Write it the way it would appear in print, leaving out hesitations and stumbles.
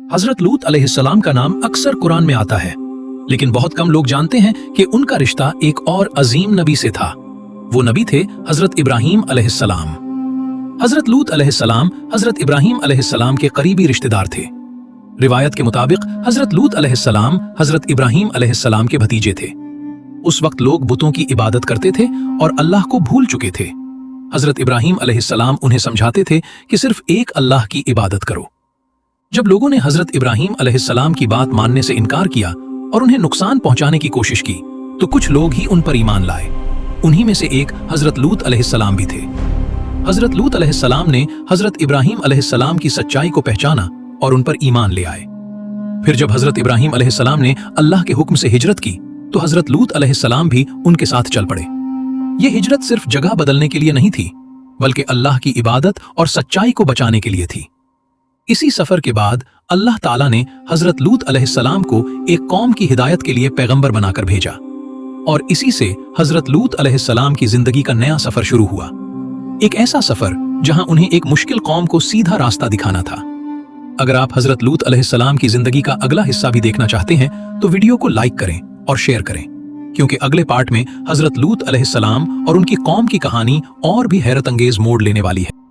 हजरत लूत अलैहिस्सलाम का नाम अक्सर कुरान में आता है, लेकिन बहुत कम लोग जानते हैं कि उनका रिश्ता एक और अजीम नबी से था। वो नबी थे हजरत इब्राहीम अलैहिस्सलाम। हजरत लूत अलैहिस्सलाम हजरत इब्राहीम अलैहिस्सलाम के करीबी रिश्तेदार थे। रिवायत के मुताबिक हजरत लूत अलैहिस्सलाम हजरत इब्राहीम अलैहिस्सलाम के भतीजे थे। उस वक्त लोग बुतों की इबादत करते थे और अल्लाह को भूल चुके थे। हजरत इब्राहीम अलैहिस्सलाम उन्हें समझाते थे कि सिर्फ एक अल्लाह की इबादत करो। जब लोगों ने हजरत इब्राहीम अलैहिस्सलाम की बात मानने से इनकार किया और उन्हें नुकसान पहुंचाने की कोशिश की, तो कुछ लोग ही उन पर ईमान लाए। उन्हीं में से एक हजरत लूत अलैहिस्सलाम भी थे। हजरत लूत अलैहिस्सलाम ने हजरत इब्राहीम अलैहिस्सलाम की सच्चाई को पहचाना और उन पर ईमान ले आए। फिर जब हजरत इब्राहीम अलैहिस्सलाम ने अल्लाह के हुक्म से हिजरत की, तो हजरत लूत अलैहिस्सलाम भी उनके साथ चल पड़े। ये हिजरत सिर्फ जगह बदलने के लिए नहीं थी, बल्कि अल्लाह की इबादत और सच्चाई को बचाने के लिए थी। इसी सफर के बाद अल्लाह ताला ने हजरत लूत अलैहिस्सलाम को एक कौम की हिदायत के लिए पैगंबर बनाकर भेजा, और इसी से हजरत लूत अलैहिस्सलाम की जिंदगी का नया सफर शुरू हुआ। एक ऐसा सफर जहां उन्हें एक मुश्किल कौम को सीधा रास्ता दिखाना था। अगर आप हजरत लूत अलैहिस्सलाम की जिंदगी का अगला हिस्सा भी देखना चाहते हैं, तो वीडियो को लाइक करें और शेयर करें, क्योंकि अगले पार्ट में हजरत लूत अलैहिस्सलाम और उनकी कौम की कहानी और भी हैरत अंगेज मोड़ लेने वाली है।